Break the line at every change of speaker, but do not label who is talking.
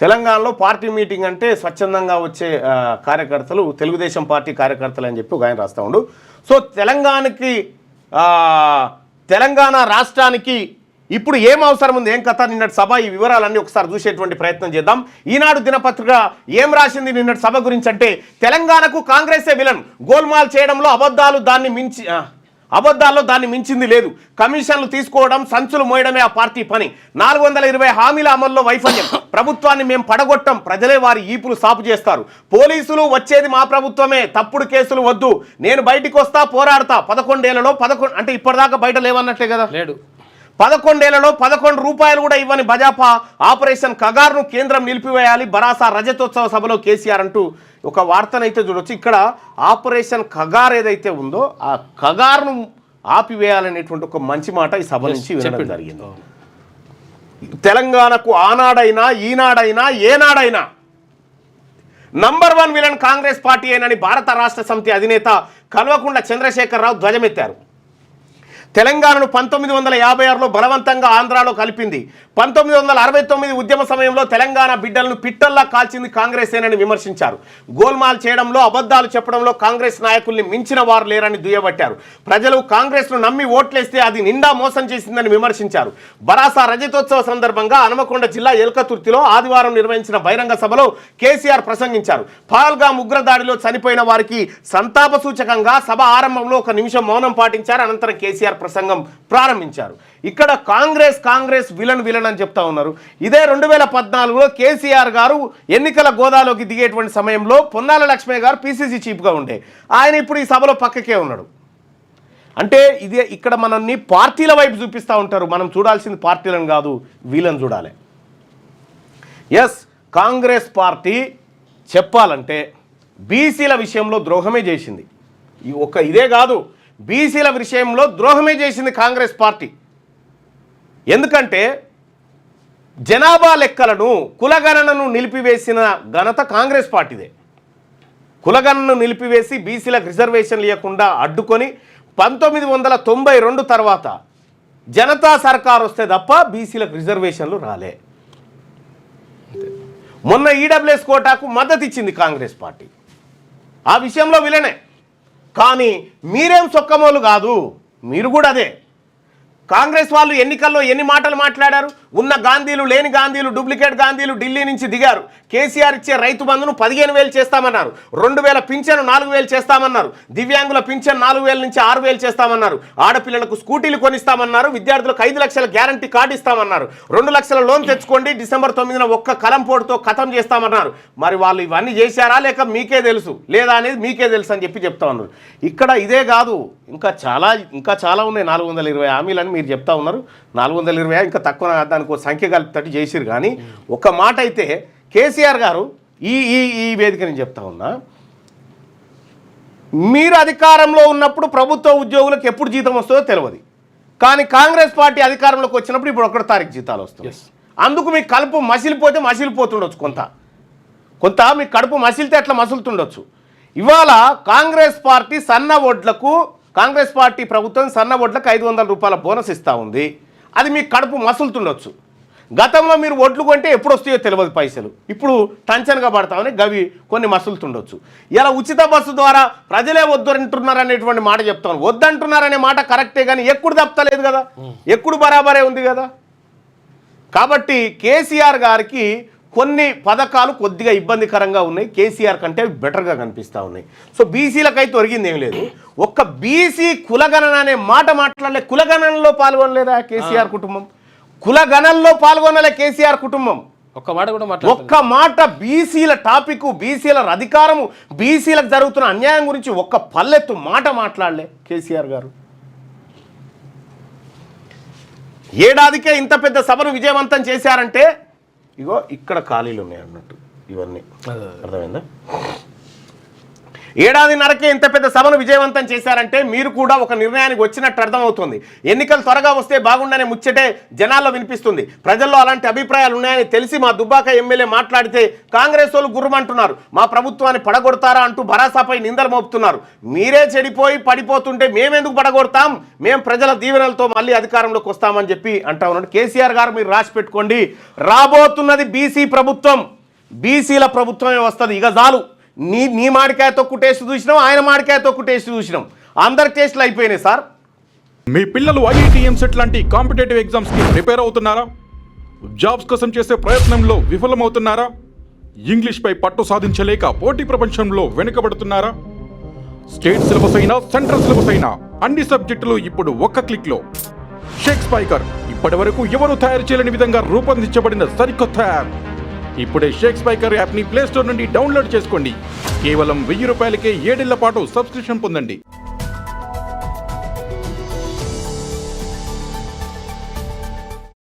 తెలంగాణలో party meeting అంటే స్వచ్ఛందంగా వచ్చే కార్యకర్తలు తెలుగుదేశం పార్టీ కార్యకర్తలు అని చెప్పి ఒక ఆయన రాస్తా ఉండు. సో తెలంగాణ రాష్ట్రానికి ఇప్పుడు ఏం అవసరం ఉంది, ఏం కథ, నిన్నటి సభ, ఈ వివరాలన్నీ ఒకసారి చూసేటువంటి ప్రయత్నం చేద్దాం. ఈనాడు దినపత్రిక ఏం రాసింది నిన్నటి సభ గురించి అంటే, తెలంగాణకు కాంగ్రెసే విలన్, గోల్మాల్ చేయడంలో అబద్ధాల్లో దాన్ని మించింది లేదు, కమిషన్లు తీసుకోవడం, సంచులు మోయడమే ఆ పార్టీ పని, 420 హామీల అమల్లో వైఫల్యం, ప్రభుత్వాన్ని మేము పడగొట్టం, ప్రజలే వారి ఈపులు సాపు చేస్తారు, పోలీసులు వచ్చేది మా ప్రభుత్వమే, తప్పుడు కేసులు వద్దు, నేను బయటికి వస్తా, పోరాడతా, 11 ఏళ్లలో 11 అంటే ఇప్పటిదాకా బయట లేవన్నట్లే కదా, లేడు, 11 ఏళ్లలో 11 రూపాయలు కూడా ఇవ్వని భాజపా ఆపరేషన్ కగార్ను కేంద్రం నిలిపివేయాలి, బరాసా రజతోత్సవ సభలో కేసీఆర్ అంటూ ఒక వార్తనైతే చూడొచ్చు. ఇక్కడ ఆపరేషన్ కగార్ ఏదైతే ఉందో ఆ కగార్ను ఆపివేయాలనేటువంటి ఒక మంచి మాట ఈ సభ నుంచి వినడం జరిగింది. తెలంగాణకు ఆనాడైనా ఈనాడైనా ఏనాడైనా నంబర్ 1 విలన్ కాంగ్రెస్ పార్టీ అయినని భారత రాష్ట్ర సమితి అధినేత కల్వకుంట్ల చంద్రశేఖరరావు ధ్వజమెత్తారు. తెలంగాణను 1956లో బలవంతంగా ఆంధ్రాలో కలిపింది, 1969 ఉద్యమ సమయంలో తెలంగాణ బిడ్డలను పిట్టల్లా కాల్చింది కాంగ్రెసేనని విమర్శించారు. గోల్మాల్ చేయడంలో, అబద్ధాలు చెప్పడంలో కాంగ్రెస్ నాయకుల్ని మించిన వారు లేరని దుయ్యబట్టారు. ప్రజలు కాంగ్రెస్ను నమ్మి ఓట్లేస్తే అది నిండా మోసం చేసిందని విమర్శించారు. బరాసా రజతోత్సవ సందర్భంగా హనుమకొండ జిల్లా ఎల్కతుర్తిలో ఆదివారం నిర్వహించిన బహిరంగ సభలో కేసీఆర్ ప్రసంగించారు. పహల్గామ్ ఉగ్రదాడిలో చనిపోయిన వారికి సంతాప సూచకంగా సభ ఆరంభంలో 1 నిమిషం మౌనం పాటించారు. అనంతరం కేసీఆర్ ప్రసంగం ప్రారంభించారు. ఇక్కడ కాంగ్రెస్ విలన్ అని చెప్తా ఉన్నారు. ఇదే 2014లో కేసీఆర్ గారు ఎన్నికల గోదాలోకి దిగేటువంటి సమయంలో పొన్నాల లక్ష్మయ్య గారు పిసిసి చీఫ్గా ఉండే ఆయన ఇప్పుడు ఈ సభలో పక్కకే ఉన్నాడు. అంటే ఇదే ఇక్కడ మనల్ని పార్టీల వైపు చూపిస్తూ ఉంటారు. మనం చూడాల్సింది పార్టీలను కాదు, వీళ్ళని చూడాలి. ఎస్, కాంగ్రెస్ పార్టీ చెప్పాలంటే బీసీల విషయంలో ద్రోహమే చేసింది. ఇదే కాదు, బీసీల విషయంలో ద్రోహమే చేసింది కాంగ్రెస్ పార్టీ. ఎందుకంటే జనాభా లెక్కలను, కులగణనను నిలిపివేసిన ఘనత కాంగ్రెస్ పార్టీదే. కులగణనను నిలిపివేసి బీసీలకు రిజర్వేషన్లు ఇవ్వకుండా అడ్డుకొని 1992 తర్వాత జనతా సర్కార్ వస్తే తప్ప బీసీలకు రిజర్వేషన్లు రాలే. మొన్న ఈడబ్ల్యూఎస్ కోటాకు మద్దతు ఇచ్చింది కాంగ్రెస్ పార్టీ, ఆ విషయంలో విలనే. కానీ మీరేం సొక్కమోలు కాదు, మీరు కూడా అదే. కాంగ్రెస్ వాళ్ళు ఎన్నికల్లో ఎన్ని మాటలు మాట్లాడారు, ఉన్న గాంధీలు లేని గాంధీలు, డూప్లికేట్ గాంధీలు ఢిల్లీ నుంచి దిగారు. కేసీఆర్ ఇచ్చే రైతు బంధును 15,000 చేస్తామన్నారు, 2,000 పింఛను 4,000 చేస్తామన్నారు, దివ్యాంగుల పింఛన్ 4,000 నుంచి 6,000 చేస్తామన్నారు, ఆడపిల్లలకు స్కూటీలు కొనిస్తామన్నారు, విద్యార్థులకు 5 లక్షల గ్యారంటీ కార్డు ఇస్తామన్నారు, 2 లక్షల లోన్ తెచ్చుకోండి, డిసెంబర్ 9న ఒక్క కలంపోటుతో ఖతం చేస్తామన్నారు. మరి వాళ్ళు ఇవన్నీ చేశారా లేక మీకే తెలుసు లేదా అనేది మీకే తెలుసు అని చెప్తా ఉన్నారు. ఇక్కడ ఇదే కాదు, ఇంకా చాలా ఉన్నాయి. 420 హామీలని మీరు చెప్తా ఉన్నారు. 420 ఇంకా తక్కువ, దానికి సంఖ్య కలిపి చేసిరు. కానీ ఒక మాట అయితే కేసీఆర్ గారు ఈ వేదిక నేను చెప్తా ఉన్నా, మీరు అధికారంలో ఉన్నప్పుడు ప్రభుత్వ ఉద్యోగులకు ఎప్పుడు జీతం వస్తుందో తెలియదు, కానీ కాంగ్రెస్ పార్టీ అధికారంలోకి వచ్చినప్పుడు ఇప్పుడు 1వ తారీఖు జీతాలు వస్తాయి. అందుకు మీ కడుపు మసిలిపోతుండొచ్చు, కొంత మీ కడుపు మసిలితే అట్లా మసులుతుండొచ్చు. ఇవాళ కాంగ్రెస్ పార్టీ ప్రభుత్వం సన్న వడ్లకు 500 రూపాయల బోనస్ ఇస్తూ ఉంది. అది మీ కడుపు మసులుతుండొచ్చు. గతంలో మీరు ఒడ్లు కొంటే ఎప్పుడు వస్తాయో తెలియదు పైసలు, ఇప్పుడు టెన్షన్గా పడతామని గవి కొన్ని మసులుతుండొచ్చు. ఇలా ఉచిత బస్సు ద్వారా ప్రజలే వద్దంటున్నారు అనేటువంటి మాట చెప్తాను. వద్దంటున్నారనే మాట కరెక్టే, కానీ ఎక్కుడు తప్పలేదు కదా, ఎక్కుడు బరాబరే ఉంది కదా. కాబట్టి కేసీఆర్ గారికి కొన్ని పథకాలు కొద్దిగా ఇబ్బందికరంగా ఉన్నాయి, కేసీఆర్ కంటే బెటర్గా కనిపిస్తూ ఉన్నాయి. సో బీసీలకైతే ఒరిగింది ఏం లేదు. ఒక్క బీసీ కులగణన అనే మాట మాట్లాడలే, కులగణనలో పాల్గొనలేదా కేసీఆర్ కుటుంబం? కులగణనలో పాల్గొనలే కేసీఆర్ కుటుంబం. ఒక్క మాట బీసీల టాపిక్, బీసీల అధికారము, బీసీలకు జరుగుతున్న అన్యాయం గురించి ఒక్క పల్లెత్తు మాట మాట్లాడలే కేసీఆర్ గారు. ఏడాదికే ఇంత పెద్ద సభను విజయవంతం చేశారంటే ఇగో ఇక్కడ ఖాళీలు ఉన్నాయి అన్నట్టు, ఇవన్నీ అర్థమైందా? ఏడాదిన్నరకే ఇంత పెద్ద సభను విజయవంతం చేశారంటే మీరు కూడా ఒక నిర్ణయానికి వచ్చినట్టు అర్థమవుతుంది. ఎన్నికలు త్వరగా వస్తే బాగుండనే ముచ్చటే జనాల్లో వినిపిస్తుంది. ప్రజల్లో అలాంటి అభిప్రాయాలు ఉన్నాయని తెలిసి మా దుబ్బాక ఎమ్మెల్యే మాట్లాడితే కాంగ్రెస్ వాళ్ళు గుర్రమంటున్నారు. మా ప్రభుత్వాన్ని పడగొడతారా అంటూ భరాసాపై నిందలు మోపుతున్నారు. మీరే చెడిపోయి పడిపోతుంటే మేమెందుకు పడగొడతాం, మేము ప్రజల దీవెనలతో మళ్ళీ అధికారంలోకి వస్తామని చెప్పి అంటా ఉన్నాడు. కేసీఆర్ గారు మీరు రాసి పెట్టుకోండి, రాబోతున్నది బీసీ ప్రభుత్వం, బీసీల ప్రభుత్వమే వస్తుంది. ఇక చాలు, నీ మాడికాయ తొక్కు టేస్ట్ చూసినాం, ఆయన మాడికాయ తొక్కు టేస్ట్ చూసినాం, అందరి టేస్ట్లు అయిపోయినాయి సార్.
మీ పిల్లలు ఐఐటి ఎంసెట్ లాంటి కాంపిటేటివ్ ఎగ్జామ్స్ కి ప్రిపేర్ అవుతున్నారా? జాబ్స్ కోసం చేసే ప్రయత్నంలో విఫలమవుతున్నారా? ఇంగ్లీష్ పై పట్టు సాధించలేక పోటీ ప్రపంచంలో వెనుకబడుతున్నారా? స్టేట్ సిలబస్ అయినా సెంట్రల్ సిలబస్ అయినా అన్ని సబ్జెక్టులు ఇప్పుడు ఒక్క క్లిక్ లో. షేక్ స్పైకర్ ఇప్పటి వరకు ఎవరు తయారు చేయలేని విధంగా రూపొందించబడిన సరికొత్త యాప్. ఇప్పుడే షేక్ స్పైకర్ యాప్ ని ప్లే స్టోర్ నుండి డౌన్లోడ్ చేసుకోండి. కేవలం 1000 రూపాయలకే 7 ఏళ్ల పాటు సబ్స్క్రిప్షన్ పొందండి.